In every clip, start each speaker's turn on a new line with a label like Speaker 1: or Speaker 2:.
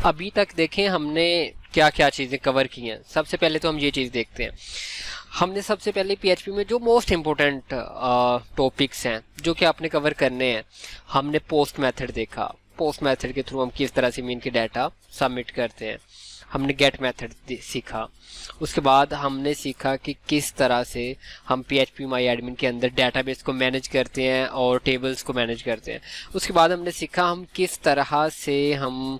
Speaker 1: अभी तक देखें हमने क्या क्या चीज़ें कवर की हैं। सबसे पहले तो हम ये चीज़ देखते हैं, हमने सबसे पहले पीएचपी में जो मोस्ट इम्पोर्टेंट टॉपिक्स हैं जो कि आपने कवर करने हैं, हमने पोस्ट मेथड देखा। पोस्ट मेथड के थ्रू हम किस तरह से मीन के डाटा सबमिट करते हैं। हमने गेट मेथड सीखा। उसके बाद हमने सीखा कि किस तरह से हम पीएचपी माई एडमिन के अंदर डेटाबेस को मैनेज करते हैं और टेबल्स को मैनेज करते हैं। उसके बाद हमने सीखा हम किस तरह से हम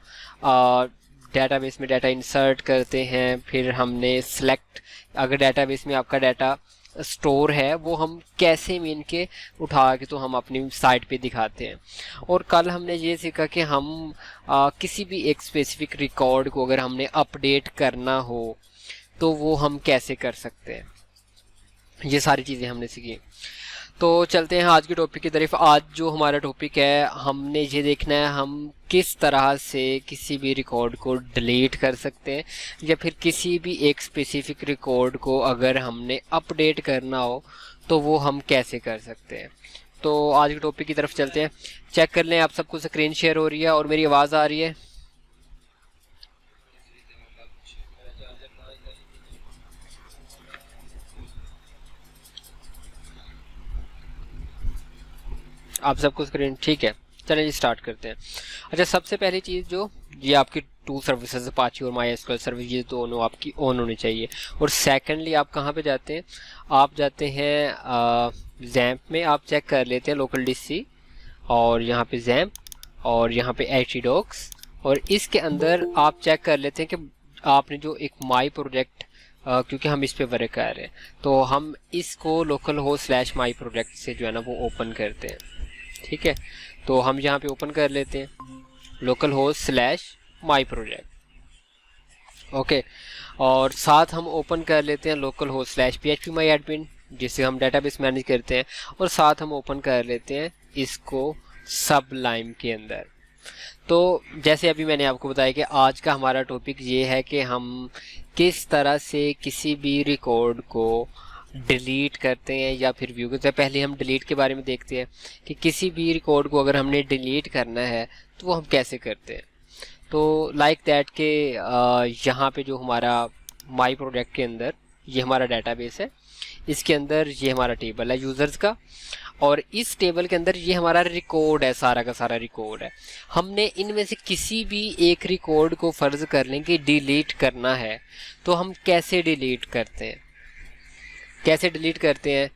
Speaker 1: डेटाबेस में डाटा इंसर्ट करते हैं। फिर हमने सेलेक्ट, अगर डेटाबेस में आपका डाटा स्टोर है वो हम कैसे मीन के उठा के तो हम अपनी साइट पे दिखाते हैं। और कल हमने ये सीखा कि हम किसी भी एक स्पेसिफिक रिकॉर्ड को अगर हमने अपडेट करना हो तो वो हम कैसे कर सकते हैं। ये सारी चीज़ें हमने सीखी। तो चलते हैं आज के टॉपिक की तरफ। आज जो हमारा टॉपिक है, हमने ये देखना है हम किस तरह से किसी भी रिकॉर्ड को डिलीट कर सकते हैं, या फिर किसी भी एक स्पेसिफिक रिकॉर्ड को अगर हमने अपडेट करना हो तो वो हम कैसे कर सकते हैं। तो आज के टॉपिक की तरफ चलते हैं। चेक कर लें आप सबको स्क्रीन शेयर हो रही है और मेरी आवाज़ आ रही है। आप सबको स्क्रीन ठीक है। चलिए स्टार्ट करते हैं। अच्छा, सबसे पहली चीज़ जो ये आपकी टू सर्विसेज अपाची और माई एसक्यूएल सर्विस, ये दोनों आपकी ऑन होनी चाहिए। और सेकंडली आप कहाँ पे जाते हैं, आप जाते हैं जैम्प में, आप चेक कर लेते हैं लोकल डीसी और यहाँ पे जैम्प और यहाँ पे एचडॉक्स, और इसके अंदर आप चेक कर लेते हैं कि आपने जो एक माई प्रोजेक्ट, क्योंकि हम इस पे वर्क कर रहे हैं तो हम इसको लोकल हो / माई प्रोजेक्ट से जो है ना वो ओपन करते हैं। ठीक है, तो हम यहाँ पे ओपन कर लेते हैं local host / my project. Okay, और साथ हम ओपन कर लेते हैं लोकल होस्ट / php माई एडमिन जिससे हम डेटाबेस मैनेज करते हैं, और साथ हम ओपन कर लेते हैं इसको सबलाइम के अंदर। तो जैसे अभी मैंने आपको बताया कि आज का हमारा टॉपिक ये है कि हम किस तरह से किसी भी रिकॉर्ड को डिलीट करते हैं या फिर व्यू करते हैं। पहले हम डिलीट के बारे में देखते हैं कि किसी भी रिकॉर्ड को अगर हमने डिलीट करना है तो वो हम कैसे करते हैं। तो लाइक दैट के यहाँ पे जो हमारा माई प्रोजेक्ट के अंदर ये हमारा डेटाबेस है, इसके अंदर ये हमारा टेबल है यूज़र्स का, और इस टेबल के अंदर ये हमारा रिकॉर्ड है, सारा का सारा रिकॉर्ड है। हमने इनमें से किसी भी एक रिकॉर्ड को फ़र्ज़ कर लें कि डिलीट करना है, तो हम कैसे डिलीट करते हैं, कैसे डिलीट करते हैं।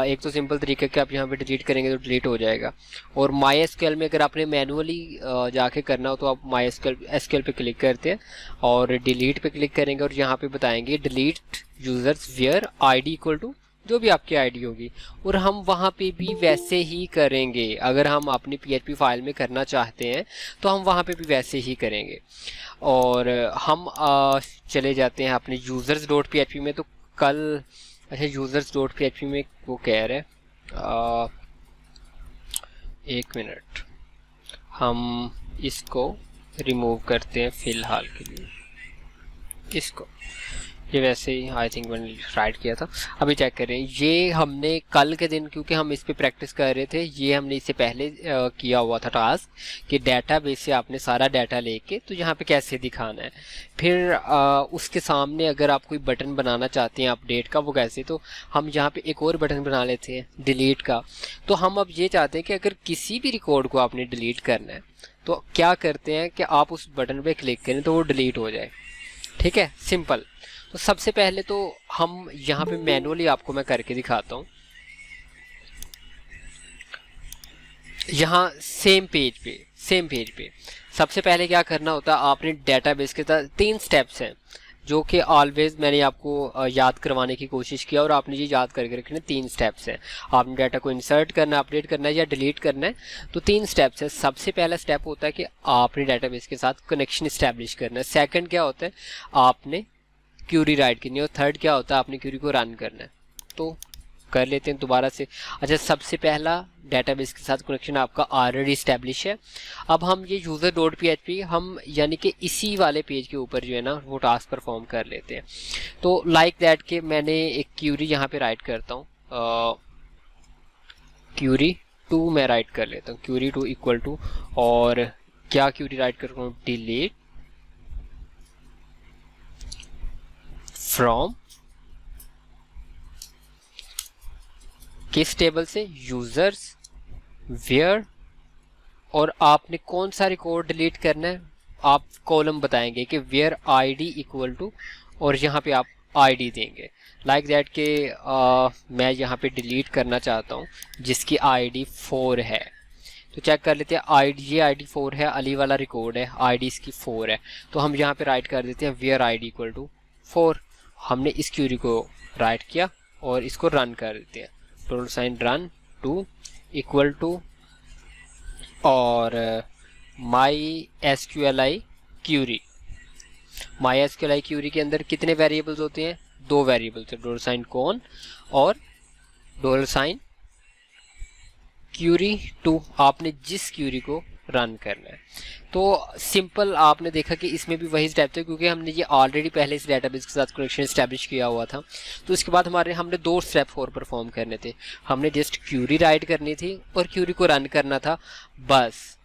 Speaker 1: एक तो सिंपल तरीका कि आप यहाँ पे डिलीट करेंगे तो डिलीट हो जाएगा। और माई एसक्यूएल में अगर आपने मैनुअली जाके करना हो तो आप माई एसक्यूएल पे क्लिक करते हैं और डिलीट पे क्लिक करेंगे, और यहाँ पे बताएंगे delete users where ID equal to जो भी आपकी आईडी होगी, और हम वहाँ पे भी वैसे ही करेंगे। अगर हम अपनी पीएचपी फाइल में करना चाहते हैं तो हम वहाँ पे भी वैसे ही करेंगे। और हम चले जाते हैं अपने users.php में। तो कल अच्छा, users.php में वो कह रहे हैं, एक मिनट, हम इसको रिमूव करते हैं फ़िलहाल के लिए इसको। ये वैसे ही आई थिंक मैंने राइट किया था, अभी चेक करें। ये हमने कल के दिन, क्योंकि हम इस पे प्रैक्टिस कर रहे थे, ये हमने इससे पहले किया हुआ था टास्क कि डेटाबेस से आपने सारा डाटा लेके तो यहाँ पे कैसे दिखाना है। फिर उसके सामने अगर आप कोई बटन बनाना चाहते हैं अपडेट का, वो कैसे, तो हम यहाँ पे एक और बटन बना लेते हैं डिलीट का। तो हम अब ये चाहते हैं कि अगर किसी भी रिकॉर्ड को आपने डिलीट करना है तो क्या करते हैं कि आप उस बटन पे क्लिक करें तो वो डिलीट हो जाए। ठीक है, सिंपल। तो सबसे पहले तो हम यहाँ पे मैनुअली आपको मैं करके दिखाता हूँ। यहाँ सेम पेज पे सबसे पहले क्या करना होता है, आपने डेटाबेस के साथ 3 स्टेप्स हैं जो कि ऑलवेज मैंने आपको याद करवाने की कोशिश किया, और आपने ये याद करके रखना। 3 स्टेप्स हैं, आपने डाटा को इंसर्ट करना, अपडेट करना है या डिलीट करना है। तो 3 स्टेप्स है। सबसे पहला स्टेप होता है कि आपने डेटाबेस के साथ कनेक्शन इस्टेब्लिश करना है। सेकंड क्या होता है, आपने क्यूरी राइट करनी है, और थर्ड क्या होता है, आपने क्यूरी को रन करना है। तो कर लेते हैं दोबारा से। अच्छा, सबसे पहला डेटाबेस के साथ कनेक्शन आपका ऑलरेडी इस्टेब्लिश है। अब हम ये user.php हम यानी कि इसी वाले पेज के ऊपर जो है ना वो टास्क परफॉर्म कर लेते हैं। तो लाइक दैट के मैंने एक क्यूरी यहाँ पे राइट करता हूँ, क्यूरी 2 मैं राइट कर लेता हूँ, क्यूरी 2 इक्वल टू, और क्या क्यूरी राइट कर रहा हूँ, डिलीट फ्रॉम किस टेबल से, यूजर्स वेयर, और आपने कौन सा रिकॉर्ड डिलीट करना है, आप कॉलम बताएंगे कि वेयर आईडी इक्वल टू, और यहाँ पे आप आईडी देंगे लाइक दैट के मैं यहाँ पे डिलीट करना चाहता हूँ जिसकी आईडी 4 है। तो चेक कर लेते हैं, आईडी ये आईडी 4 है, अली वाला रिकॉर्ड है, आईडी इसकी 4 है, तो हम यहाँ पे राइट कर देते हैं वेयर आईडी इक्वल टू 4। हमने इस क्यूरी को राइट किया और इसको रन कर देते हैं, $sign run to equal to, और माई एसक्यूएलआई क्यूरी, माई एसक्यूएलआई क्यूरी के अंदर कितने वेरिएबल्स होते हैं, 2 वेरिएबल्स है, $साइन कौन और $साइन क्यूरी 2। आपने जिस क्यूरी को रन करना है, तो सिंपल आपने देखा कि इसमें भी वही स्टेप थे, क्योंकि हमने ये ऑलरेडी पहले इस डेटाबेस के साथ कनेक्शन एस्टैब्लिश किया हुआ था। तो इसके बाद हमने 2 स्टेप और परफॉर्म करने थे, हमने जस्ट क्यूरी राइट करनी थी और क्यूरी को रन करना था बस।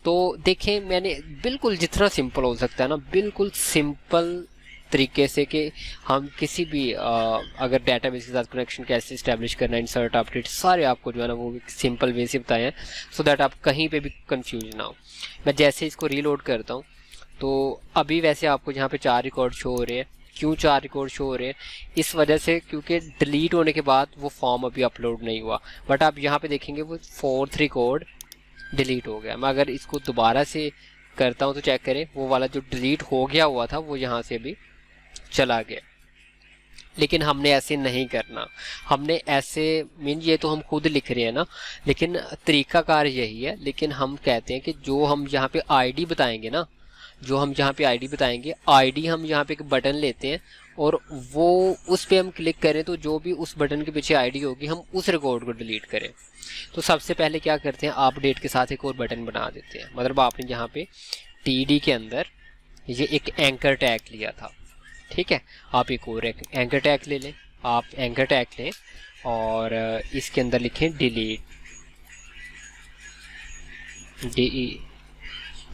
Speaker 1: तो देखें मैंने बिल्कुल जितना सिंपल हो सकता है ना, बिल्कुल सिंपल तरीके से कि हम किसी भी अगर डेटाबेस के साथ कनेक्शन कैसे इस्टेब्लिश करना है, इंसर्ट अपडेट सारे आपको जो है ना वो सिंपल वे से बताए हैं, सो दैट आप कहीं पे भी कंफ्यूज ना हो। मैं जैसे इसको रीलोड करता हूँ तो अभी वैसे आपको यहाँ पे 4 रिकॉर्ड शो हो रहे हैं। क्यों 4 रिकॉर्ड शो हो रहे हैं, इस वजह से क्योंकि डिलीट होने के बाद वो फॉर्म अभी अपलोड नहीं हुआ, बट आप यहाँ पे देखेंगे वो 4th रिकॉर्ड डिलीट हो गया। मैं अगर इसको दोबारा से करता हूँ तो चेक करें, वो वाला जो डिलीट हो गया हुआ था वो यहाँ से भी चला गया। लेकिन हमने ऐसे नहीं करना, हमने ऐसे मीन ये तो हम खुद लिख रहे हैं ना, लेकिन तरीकाकार यही है। लेकिन हम कहते हैं कि जो हम यहाँ पे आईडी बताएंगे ना, जो हम यहाँ पे आईडी बताएंगे, आईडी हम यहाँ पे एक बटन लेते हैं और वो उस पे हम क्लिक करें तो जो भी उस बटन के पीछे आईडी होगी हम उस रिकॉर्ड को डिलीट करें। तो सबसे पहले क्या करते हैं, आप डेट के साथ एक और बटन बना देते हैं। मतलब आपने यहाँ पे टीडी के अंदर ये एक एंकर टैग लिया था, ठीक है, आप एक और एंकर टैग ले लें, आप एंकर टैग लें और इसके अंदर लिखें डिलीट DE,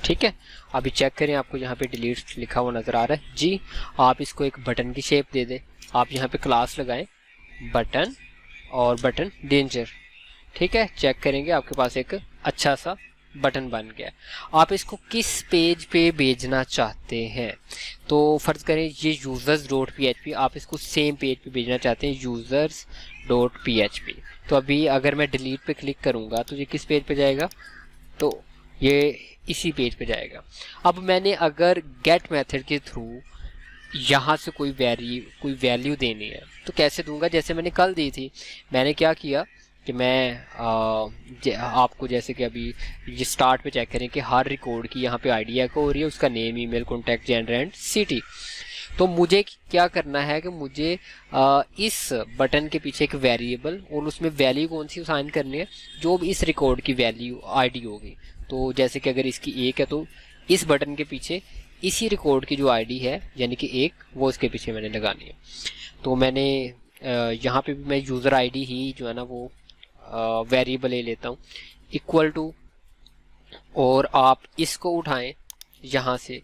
Speaker 1: ठीक है। अभी चेक करें, आपको यहाँ पे डिलीट लिखा हुआ नज़र आ रहा है जी। आप इसको एक बटन की शेप दे दें, आप यहाँ पे क्लास लगाएं बटन और बटन डेंजर, ठीक है। चेक करेंगे आपके पास एक अच्छा सा बटन बन गया। आप इसको किस पेज पे भेजना चाहते हैं, तो फ़र्ज़ करें ये users.php, आप इसको सेम पेज पे भेजना चाहते हैं users.php। तो अभी अगर मैं डिलीट पे क्लिक करूँगा तो ये किस पेज पे जाएगा, तो ये इसी पेज पे जाएगा। अब मैंने अगर गेट मेथड के थ्रू यहाँ से कोई वैल्यू देनी है तो कैसे दूंगा, जैसे मैंने कल दी थी। मैंने क्या किया कि मैं आपको जैसे कि अभी ये स्टार्ट पे चेक करें कि हर रिकॉर्ड की यहाँ पे आईडी एको हो रही है, उसका name, email, contact, gender and city. तो मुझे क्या करना है कि मुझे इस बटन के पीछे एक वेरिएबल और उसमें वैल्यू कौन सी असाइन करनी है, जो भी इस रिकॉर्ड की वैल्यू आईडी होगी। तो जैसे कि अगर इसकी 1 है तो इस बटन के पीछे इसी रिकॉर्ड की जो आईडी है यानी कि 1, वो इसके पीछे मैंने लगानी है। तो मैंने यहाँ पे भी मैं यूज़र आईडी ही जो है ना वो वेरिएबल ले लेता हूँ इक्वल टू, और आप इसको उठाएं यहाँ से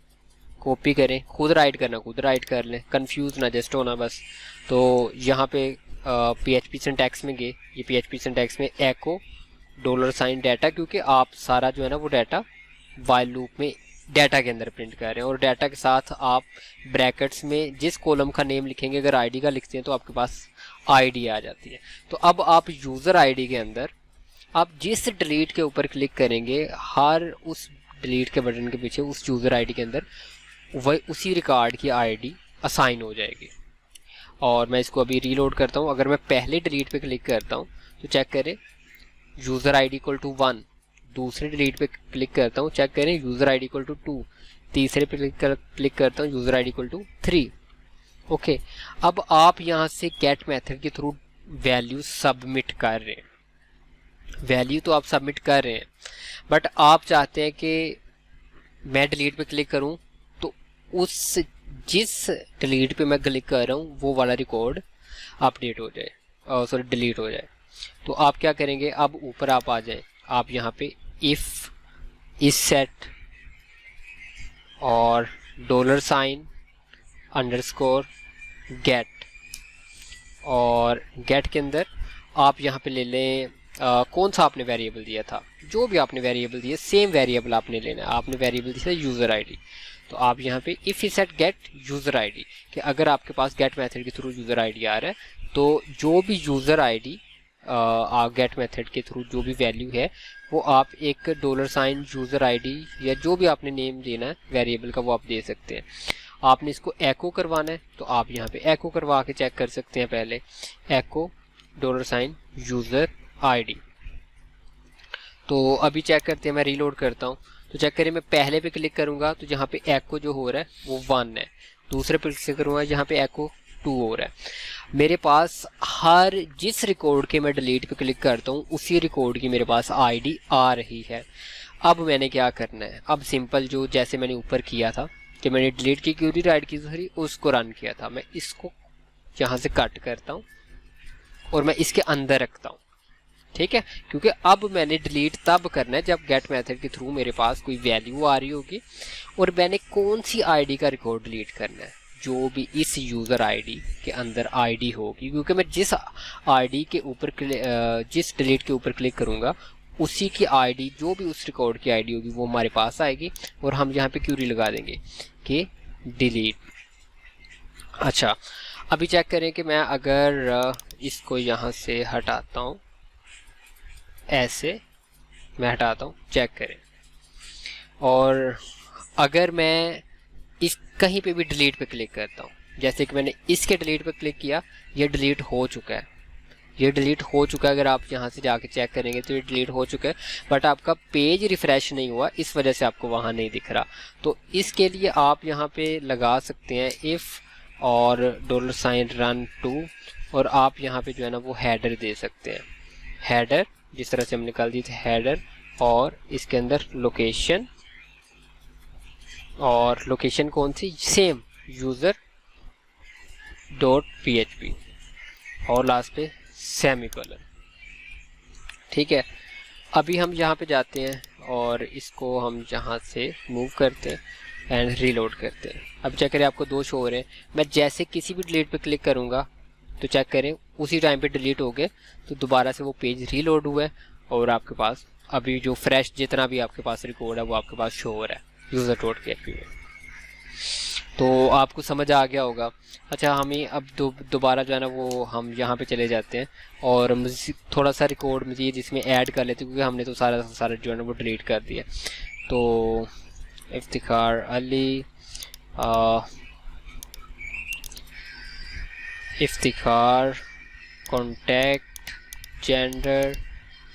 Speaker 1: कॉपी करें, खुद राइट करना खुद राइट कर लें, कंफ्यूज ना जस्ट होना बस। तो यहाँ पे PHP सिंटैक्स में गए, ये PHP सिंटैक्स में एको $साइन डाटा, क्योंकि आप सारा जो है ना वो डाटा वाइल लूप में डाटा के अंदर प्रिंट कर रहे हैं, और डाटा के साथ आप ब्रैकेट्स में जिस कॉलम का नेम लिखेंगे, अगर आईडी का लिखते हैं तो आपके पास आईडी आ जाती है। तो अब आप यूज़र आईडी के अंदर आप जिस डिलीट के ऊपर क्लिक करेंगे, हर उस डिलीट के बटन के पीछे उस यूज़र आईडी के अंदर वही उसी रिकॉर्ड की आईडी असाइन हो जाएगी। और मैं इसको अभी रीलोड करता हूँ। अगर मैं पहले डिलीट पे क्लिक करता हूँ तो चेक करें यूज़र आईडी इक्वल टू 1, दूसरे डिलीट पे क्लिक करता हूँ, चेक करें यूज़र आईडी इक्वल टू 2, तीसरे पे क्लिक करता हूँ user ID equal to 3। Okay, अब आप यहाँ से गेट मेथड के थ्रू वैल्यू सबमिट कर रहे हैं, वैल्यू तो आप सबमिट कर रहे हैं, बट आप चाहते हैं कि मैं डिलीट पे क्लिक करूँ तो उस जिस डिलीट पे मैं क्लिक कर रहा हूँ वो वाला रिकॉर्ड अपडेट हो जाए, सॉरी डिलीट हो जाए। तो आप क्या करेंगे, अब ऊपर आप आ जाएं, आप यहाँ पे इफ इस सेट और $साइन अंडरस्कोर गेट, और गेट के अंदर आप यहाँ पे ले लें कौन सा आपने वेरिएबल दिया था, जो भी आपने वेरिएबल दिया सेम वेरिएबल आपने लेना है। आपने वेरिएबल दिया था यूज़र आईडी, तो आप यहाँ पे if E set gate user ID, कि अगर आपके पास गेट मेथड के थ्रू यूज़र आईडी आ रहा है तो जो भी यूज़र आईडी गेट मेथड के थ्रू जो भी वैल्यू है वो आप एक $, यूज़र आईडी या जो भी आपने नेम देना है वेरिएबल का वो आप दे सकते हैं। आपने इसको एको करवाना है तो आप यहाँ पे एको करवा के चेक कर सकते हैं। पहले एको $, यूज़र आईडी, तो अभी चेक करते हैं, मैं रीलोड करता हूँ तो चेक करिए, मैं पहले पे क्लिक करूँगा तो जहाँ पे एको जो हो रहा है वो 1 है, दूसरे पे क्लिक करूँगा जहाँ पे एको 2 हो रहा है। मेरे पास हर जिस रिकॉर्ड के मैं डिलीट पे क्लिक करता हूँ उसी रिकॉर्ड की मेरे पास आईडी आ रही है। अब मैंने क्या करना है, अब सिंपल जो जैसे मैंने ऊपर किया था कि मैंने डिलीट की क्यूरी राइट की थी उसको रन किया था, मैं इसको यहाँ से कट करता हूँ और मैं इसके अंदर रखता हूँ, ठीक है, क्योंकि अब मैंने डिलीट तब करना है जब गेट मेथड के थ्रू मेरे पास कोई वैल्यू आ रही होगी और मैंने कौन सी आईडी का रिकॉर्ड डिलीट करना है, जो भी इस यूज़र आईडी के अंदर आईडी होगी, क्योंकि मैं जिस आईडी के ऊपर जिस डिलीट के ऊपर क्लिक करूँगा उसी की आईडी, जो भी उस रिकॉर्ड की आईडी होगी वो हमारे पास आएगी और हम यहाँ पे क्यूरी लगा देंगे कि डिलीट। अच्छा, अभी चेक करें कि मैं अगर इसको यहाँ से हटाता हूँ, ऐसे मैं हटाता हूँ, चेक करें, और अगर मैं इस कहीं पे भी डिलीट पे क्लिक करता हूँ, जैसे कि मैंने इसके डिलीट पे क्लिक किया, ये डिलीट हो चुका है, ये डिलीट हो चुका है। अगर आप यहाँ से जाके चेक करेंगे तो ये डिलीट हो चुका है, बट आपका पेज रिफ़्रेश नहीं हुआ, इस वजह से आपको वहाँ नहीं दिख रहा। तो इसके लिए आप यहाँ पे लगा सकते हैं इफ़ और $run2, और आप यहाँ पे जो है ना वो हेडर दे सकते हैं, हेडर जिस तरह से हम निकाल दिए थे हेडर, और इसके अंदर लोकेशन, और लोकेशन कौन सी, सेम यूज़र .php, और लास्ट पे सेमीकोलन, ठीक है। अभी हम यहाँ पे जाते हैं और इसको हम यहाँ से मूव करते हैं एंड रीलोड करते हैं। अब चेक करें, आपको 2 शो हो रहे हैं। मैं जैसे किसी भी डिलीट पे क्लिक करूँगा तो चेक करें उसी टाइम पे डिलीट हो गए, तो दोबारा से वो पेज रीलोड हुआ है और आपके पास अभी जो फ्रेश जितना भी आपके पास रिकॉर्ड है वो आपके पास शो हो रहा है यूज़र.php में। तो आपको समझ आ गया होगा। अच्छा, हमें अब दोबारा जो है ना वो हम यहाँ पे चले जाते हैं और थोड़ा सा रिकॉर्ड मज़ीद इसमें ऐड कर लेते हैं, क्योंकि हमने तो सारा जो है ना वो डिलीट कर दिया। तो Iftikhar Ali, Iftikhar, contact, gender,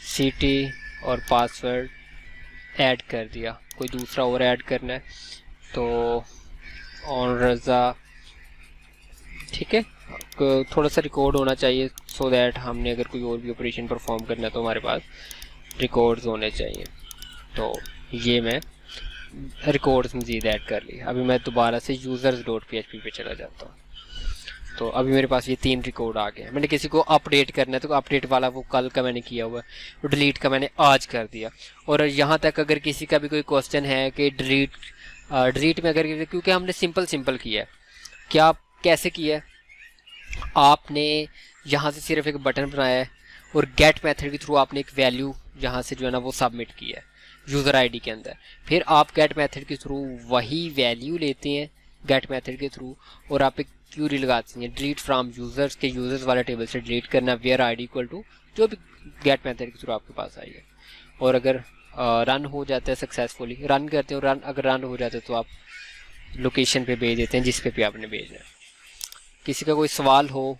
Speaker 1: city और पासवर्ड ऐड कर दिया। कोई दूसरा और ऐड करना है तो ऑन रज़ा, ठीक है। थोड़ा सा रिकॉर्ड होना चाहिए सो दैट हमने अगर कोई और भी ऑपरेशन परफॉर्म करना है तो हमारे पास रिकॉर्ड्स होने चाहिए। तो ये मैं रिकॉर्ड्स मज़ीद ऐड कर ली। अभी मैं दोबारा से users.php पे चला जाता हूँ। तो अभी मेरे पास ये 3 रिकॉर्ड आ गए। मैंने किसी को अपडेट करना है तो अपडेट वाला वो कल का मैंने किया हुआ है, तो डिलीट का मैंने आज कर दिया। और यहाँ तक अगर किसी का भी कोई क्वेश्चन है कि डिलीट में अगर, क्योंकि हमने सिंपल किया है, क्या कैसे किया है, आपने यहाँ से सिर्फ एक बटन बनाया है और गेट मेथड के थ्रू आपने एक वैल्यू यहाँ से जो है ना वो सबमिट किया है यूज़र आईडी के अंदर। फिर आप गेट मेथड के थ्रू वही वैल्यू लेते हैं गेट मेथड के थ्रू और आप एक क्यूरी लगाते हैं डिलीट फ्रॉम यूज़र्स के यूज़र्स वाले टेबल से डिलीट करना वेयर आईडी इक्वल टू जो भी गेट मेथड के थ्रू आपके पास आई है। और अगर रन हो जाता है सक्सेसफुली, रन करते हैं और अगर रन हो जाता है तो आप लोकेशन पे भेज देते हैं जिस पे भी आपने भेजना है। किसी का कोई सवाल हो?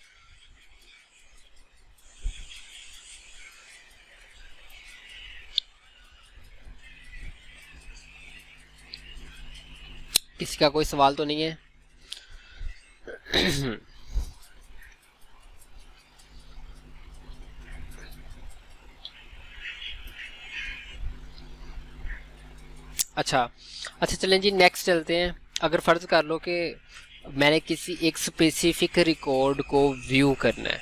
Speaker 1: किसी का कोई सवाल तो नहीं है? अच्छा चलें जी, नेक्स्ट चलते हैं। अगर फ़र्ज़ कर लो कि मैंने किसी एक स्पेसिफिक रिकॉर्ड को व्यू करना है,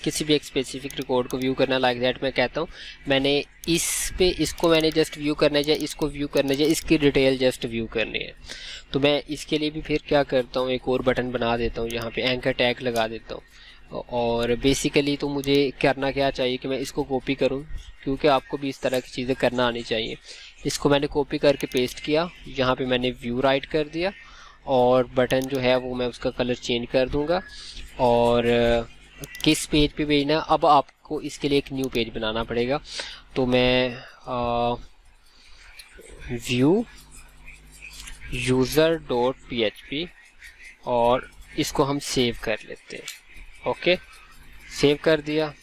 Speaker 1: किसी भी एक स्पेसिफिक रिकॉर्ड को व्यू करना, लाइक दैट मैं कहता हूँ मैंने इसको मैंने जस्ट व्यू करना है, इसको व्यू करना है, इसकी डिटेल जस्ट व्यू करनी है। तो मैं इसके लिए भी फिर क्या करता हूँ, एक और बटन बना देता हूँ, यहाँ पे एंकर टैग लगा देता हूँ। और बेसिकली तो मुझे करना क्या चाहिए कि मैं इसको कॉपी करूँ, क्योंकि आपको भी इस तरह की चीज़ें करना आनी चाहिए। इसको मैंने कॉपी करके पेस्ट किया, यहाँ पे मैंने व्यू राइट कर दिया और बटन जो है वो मैं उसका कलर चेंज कर दूंगा। और किस पेज पे भेजना है, अब आपको इसके लिए एक न्यू पेज बनाना पड़ेगा। तो मैं व्यू यूज़र डॉट php और इसको हम सेव कर लेते हैं। ओके, सेव कर दिया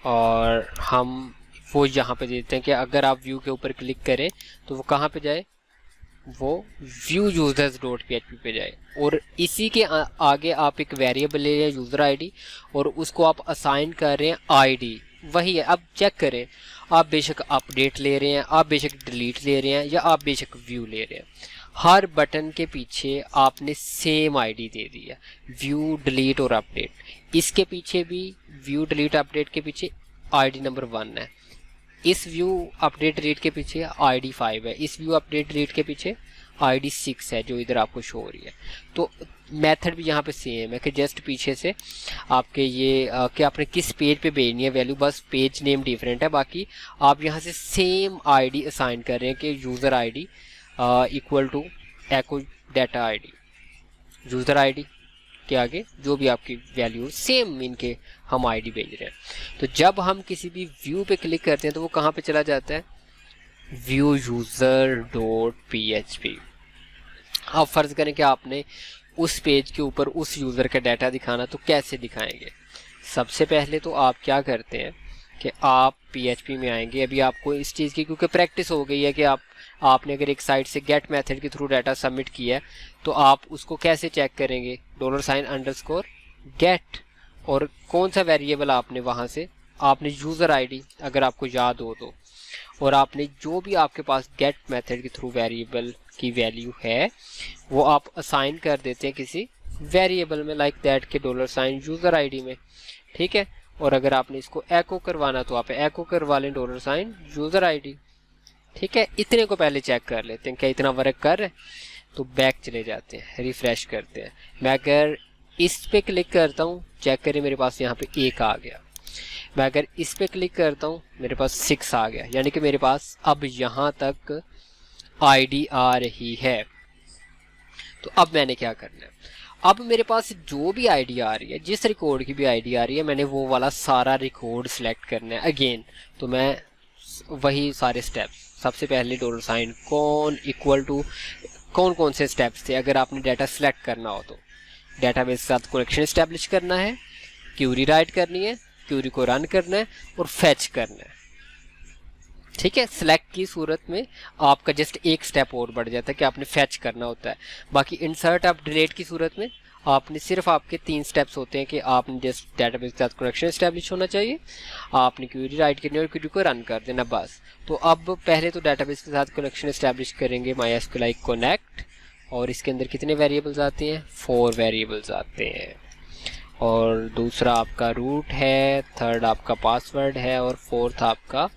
Speaker 1: और हम वो यहाँ पे देते हैं कि अगर आप व्यू के ऊपर क्लिक करें तो वो कहाँ पे जाए, वो व्यू यूजर्स डॉट php पे जाए। और इसी के आगे आप एक वेरिएबल ले रहे हैं यूज़र आईडी और उसको आप असाइन कर रहे हैं आईडी, वही है। अब चेक करें, आप बेशक अपडेट ले रहे हैं, आप बेशक डिलीट ले रहे हैं या आप बेशक व्यू ले रहे हैं, हर बटन के पीछे आपने सेम आईडी दे दी है, व्यू डिलीट और अपडेट। इसके पीछे भी व्यू डिलीट अपडेट के पीछे आईडी नंबर 1 है, इस व्यू अपडेट डिलीट के पीछे आईडी 5 है, इस व्यू अपडेट डिलीट के पीछे आईडी 6 है जो इधर आपको शो हो रही है। तो मेथड भी यहाँ पे सेम है कि जस्ट पीछे से आपके ये कि आपने किस पेज पे भेजनी है वैल्यू, बस पेज नेम डिफरेंट है, बाकी आप यहाँ से सेम आईडी असाइन कर रहे हैं कि user ID equal to echo data ID, user ID के आगे जो भी आपकी वैल्यू सेम इनके हम आईडी भेज रहे हैं। तो जब हम किसी भी व्यू पे क्लिक करते हैं तो वो कहाँ पे चला जाता है, व्यू यूज़र डॉट php। अब फर्ज करें कि आपने उस पेज के ऊपर उस यूज़र का डाटा दिखाना, तो कैसे दिखाएंगे। सबसे पहले तो आप क्या करते हैं कि आप PHP में आएंगे। अभी आपको इस चीज़ की क्योंकि प्रैक्टिस हो गई है कि आपने अगर एक साइट से गेट मेथड के थ्रू डाटा सबमिट किया है तो आप उसको कैसे चेक करेंगे, $_गेट और कौन सा वेरिएबल आपने वहाँ से, आपने यूज़र आईडी अगर आपको याद हो तो, और आपने जो भी आपके पास गेट मेथड के थ्रू वेरिएबल की वैल्यू है वो आप असाइन कर देते हैं किसी वेरिएबल में, लाइक दैट के $यूज़र आईडी में, ठीक है। और अगर आपने इसको एको करवाना तो आप एको करवा लें $यूज़र आईडी, ठीक है। इतने को पहले चेक कर लेते हैं क्या इतना वर्क कर रहा है। तो बैक चले जाते हैं, रिफ्रेश करते हैं। मैं अगर इस पे क्लिक करता हूँ, चेक करें मेरे पास यहाँ पे 1 आ गया। मैं अगर इस पे क्लिक करता हूँ मेरे पास 6 आ गया, यानी कि मेरे पास अब यहाँ तक आईडी आ रही है। तो अब मैंने क्या करना है, अब मेरे पास जो भी आईडी आ रही है, जिस रिकॉर्ड की भी आईडी आ रही है, मैंने वो वाला सारा रिकॉर्ड सेलेक्ट करना है अगेन। तो मैं वही सारे स्टेप्स, सबसे पहले $ कौन इक्वल टू कौन कौन से स्टेप्स थे अगर आपने डाटा सेलेक्ट करना हो तो, डेटाबेस के साथ कनेक्शन एस्टेब्लिश करना है, क्यूरी राइट करनी है, क्यूरी को रन करना है और फेच करना है, ठीक है। सेलेक्ट की सूरत में आपका जस्ट एक स्टेप और बढ़ जाता है कि आपने फेच करना होता है। बाकी इंसर्ट आप डिलीट की सूरत में आपने सिर्फ आपके 3 स्टेप्स होते हैं कि आपने जस्ट डेटाबेस के साथ कनेक्शन एस्टेब्लिश होना चाहिए, आपने क्यूरी राइट करनी है और क्यूरी को रन कर देना, बस। तो अब पहले तो डेटाबेस के साथ कनेक्शन एस्टेब्लिश करेंगे MySQL कनेक्ट, और इसके अंदर कितने वेरिएबल्स आते हैं, 4 वेरिएबल्स आते हैं। और दूसरा आपका रूट है, थर्ड आपका पासवर्ड है और फोर्थ आपका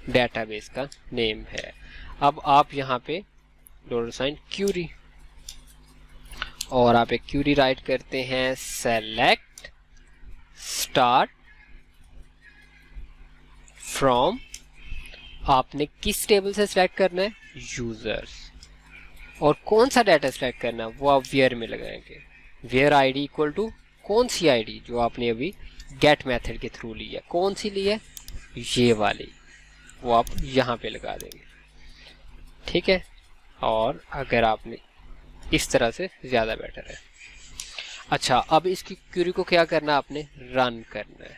Speaker 1: डेटाबेस का नेम है। अब आप यहाँ पे $क्यूरी और आप एक क्यूरी राइट करते हैं, सेलेक्ट स्टार्ट फ्रॉम, आपने किस टेबल से सिलेक्ट करना है, यूजर्स, और कौन सा डाटा सिलेक्ट करना है वो आप वेयर में लगाएंगे, वेयर आईडी इक्वल टू कौन सी आईडी जो आपने अभी गेट मेथड के थ्रू ली है, कौन सी ली है, ये वाली, वो आप यहाँ पे लगा देंगे, ठीक है। और अगर आपने इस तरह से ज़्यादा बेटर है। अच्छा, अब इसकी क्यूरी को क्या करना है, आपने रन करना है,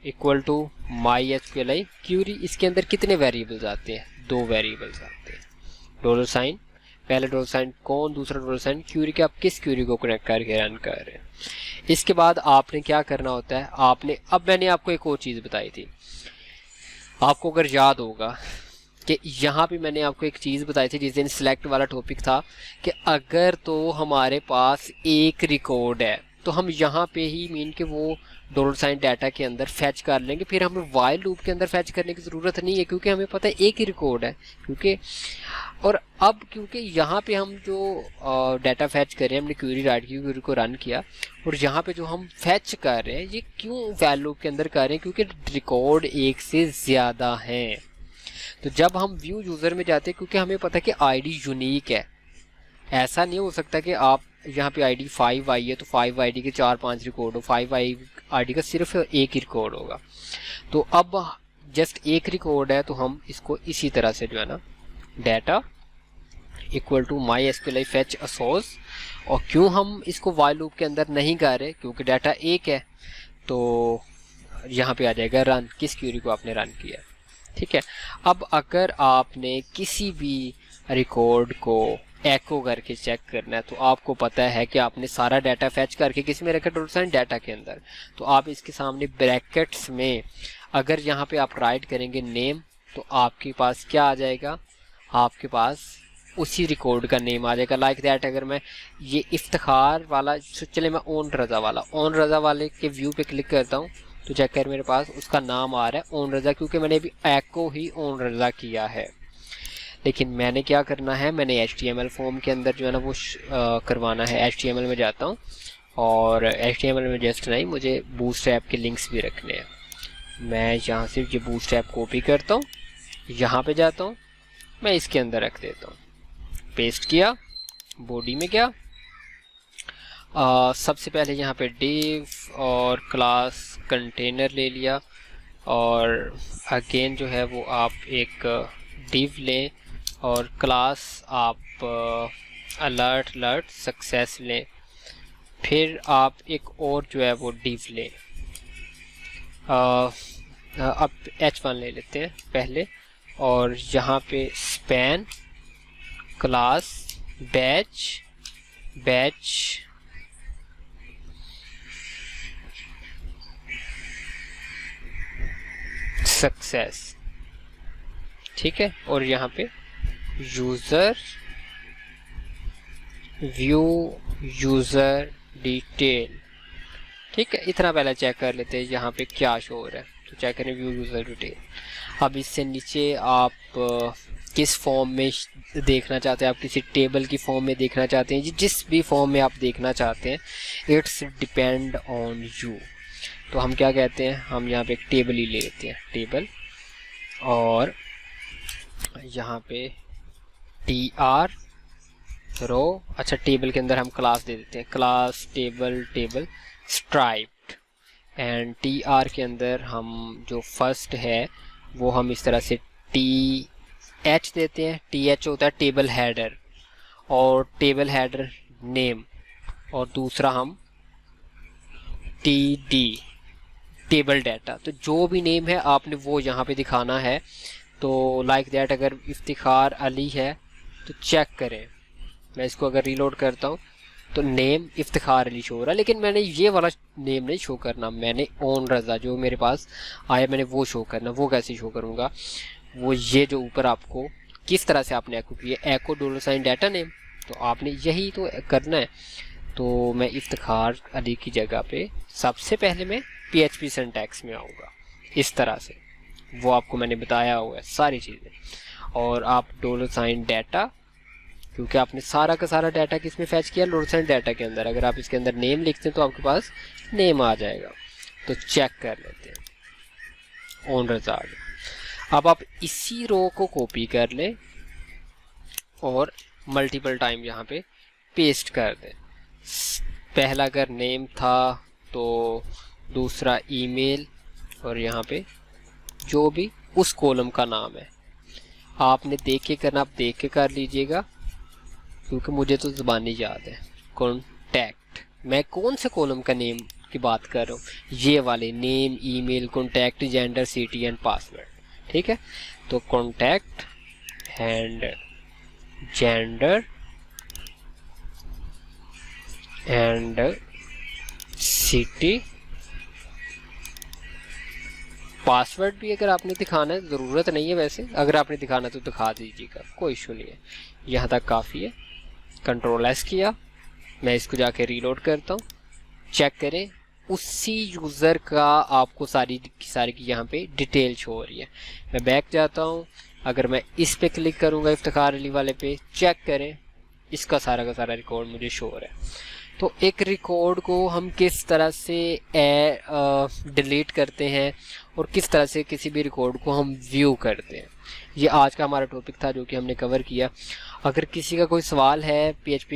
Speaker 1: इक्वल टू MySQL क्यूरी। इसके अंदर कितने वेरिएबल्स आते हैं, 2 वेरिएबल्स आते हैं, $, पहले $, कौन, दूसरा $, क्यूरी के, आप किस क्यूरी को कनेक्ट करके रन कर रहे हैं। इसके बाद आपने क्या करना होता है, आपने, अब मैंने आपको एक और चीज़ बताई थी, आपको अगर याद होगा कि यहाँ पे मैंने आपको एक चीज़ बताई थी जिस दिन सिलेक्ट वाला टॉपिक था कि अगर तो हमारे पास एक रिकॉर्ड है तो हम यहाँ पे ही मीन के वो डॉलर साइन डाटा के अंदर फैच कर लेंगे, फिर हमें वाइल लूप के अंदर फैच करने की ज़रूरत नहीं है, क्योंकि हमें पता है एक ही रिकॉर्ड है। क्योंकि और अब क्योंकि यहाँ पे हम जो डाटा फैच कर रहे हैं, हमने क्वेरी राइट की, क्वेरी को रन किया, और यहाँ पे जो हम फैच कर रहे हैं ये क्यों वाइल लूप के अंदर कर रहे हैं, क्योंकि रिकॉर्ड एक से ज़्यादा हैं। तो जब हम व्यू यूज़र में जाते हैं, क्योंकि हमें पता है कि आईडी यूनिक है, ऐसा नहीं हो सकता कि आप यहाँ पे आईडी 5 आई है तो 5 आईडी के 4-5 रिकॉर्ड हो, 5 आईडी का सिर्फ एक ही रिकॉर्ड होगा। तो अब जस्ट एक रिकॉर्ड है, तो हम इसको इसी तरह से जो है ना data equal to MySQLi fetch a source, और क्यों हम इसको while लूप के अंदर नहीं कर रहे, क्योंकि डाटा एक है, तो यहाँ पे आ जाएगा रन, किस क्वेरी को आपने रन किया। ठीक है, अब अगर आपने किसी भी रिकॉर्ड को एको करके चेक करना है, तो आपको पता है कि आपने सारा डाटा फैच करके किस में रखा, डॉलर साइन डाटा के अंदर। तो आप इसके सामने ब्रैकेट्स में अगर यहाँ पे आप राइट करेंगे नेम, तो आपके पास क्या आ जाएगा, आपके पास उसी रिकॉर्ड का नेम आ जाएगा। लाइक दैट अगर मैं ये इफ्तिखार वाला, चले मैं ओन रज़ा वाले के व्यू पे क्लिक करता हूँ, तो चेक कर मेरे पास उसका नाम आ रहा है ओन रज़ा, क्योंकि मैंने अभी एको ही ओन रज़ा किया है। लेकिन मैंने क्या करना है, मैंने HTML फॉर्म के अंदर जो है ना वो करवाना है। HTML में जाता हूँ, और HTML में जस्ट नहीं, मुझे बूटस्ट्रैप के लिंक्स भी रखने हैं। मैं यहाँ से ये बूटस्ट्रैप कॉपी करता हूँ, यहाँ पे जाता हूँ, मैं इसके अंदर रख देता हूँ, पेस्ट किया, बॉडी में गया, सबसे पहले यहाँ पे डिव और क्लास कंटेनर ले लिया, और अगेन जो है वो आप एक डिव लें, और क्लास आप अलर्ट सक्सेस लें, फिर आप एक और जो है वो डिव लें, अब H1 ले लेते हैं पहले, और यहाँ पे स्पैन क्लास बैच सक्सेस। ठीक है, और यहाँ पे यूज़र व्यू यूज़र डिटेल। ठीक है, इतना पहले चेक कर लेते हैं यहाँ पे क्या शो हो रहा है, तो चेक करें व्यू यूज़र डिटेल। अब इससे नीचे आप किस फॉर्म में देखना चाहते हैं, आप किसी टेबल की फॉर्म में देखना चाहते हैं, जिस भी फॉर्म में आप देखना चाहते हैं, इट्स डिपेंड ऑन यू। तो हम क्या कहते हैं, हम यहाँ पे एक टेबल ही ले लेते हैं, टेबल, और यहाँ पे TR रो, अच्छा टेबल के अंदर हम क्लास दे देते हैं, class table striped, and TR के अंदर हम जो फर्स्ट है वो हम इस तरह से TH देते हैं। TH होता है टेबल हेडर, और टेबल हेडर नेम, और दूसरा हम TD टेबल डाटा। तो जो भी नेम है आपने वो यहाँ पे दिखाना है। तो लाइक दैट अगर इफ्तिखार अली है तो चेक करें, मैं इसको अगर रीलोड करता हूँ तो नेम इफ्तिखार अली शो हो रहा है, लेकिन मैंने ये वाला नेम नहीं शो करना, मैंने ओन रज़ा जो मेरे पास आया मैंने वो शो करना। वो कैसे शो करूँगा, वो ये जो ऊपर आपको किस तरह से आपने एको किया, एको डॉलर साइन डाटा नेम, तो आपने यही तो करना है। तो मैं इफ्तिखार अली की जगह पे सबसे पहले मैं PHP सिंटैक्स में आऊँगा, इस तरह से वो आपको मैंने बताया हुआ है सारी चीज़ें। और आप डॉलर साइन डाटा, क्योंकि आपने सारा का सारा डाटा किस में फैच किया, डॉलर साइन डाटा के अंदर, अगर आप इसके अंदर नेम लिखते हैं तो आपके पास नेम आ जाएगा। तो चेक कर लेते हैं, ओन रज़ा आ गया। अब आप इसी रो को कॉपी कर लें और मल्टीपल टाइम यहाँ पे पेस्ट कर दें। पहला अगर नेम था तो दूसरा ईमेल, और यहाँ पे जो भी उस कॉलम का नाम है आपने देख के करना, आप देख के कर लीजिएगा, क्योंकि मुझे तो ज़बानी याद है। कॉन्टैक्ट, मैं कौन से कॉलम का नेम की बात कर रहा हूँ, ये वाले, name, email, contact, gender, city and password. ठीक है, तो contact and gender and city, password भी अगर आपने दिखाना है, ज़रूरत नहीं है वैसे, अगर आपने दिखाना तो दिखा दीजिएगा, कोई इशू नहीं है, यहाँ तक काफ़ी है। Ctrl+S किया, मैं इसको जाके रीलोड करता हूँ, चेक करें, उसी यूज़र का आपको सारी की यहाँ पे डिटेल शो हो रही है। मैं बैक जाता हूँ, अगर मैं इस पे क्लिक करूँगा इफ्तिखार अली वाले पे, चेक करें इसका सारा का सारा रिकॉर्ड मुझे शो हो रहा है। तो एक रिकॉर्ड को हम किस तरह से डिलीट करते हैं और किस तरह से किसी भी रिकॉर्ड को हम व्यू करते हैं, ये आज का हमारा टॉपिक था जो कि हमने कवर किया। अगर किसी का कोई सवाल है PHP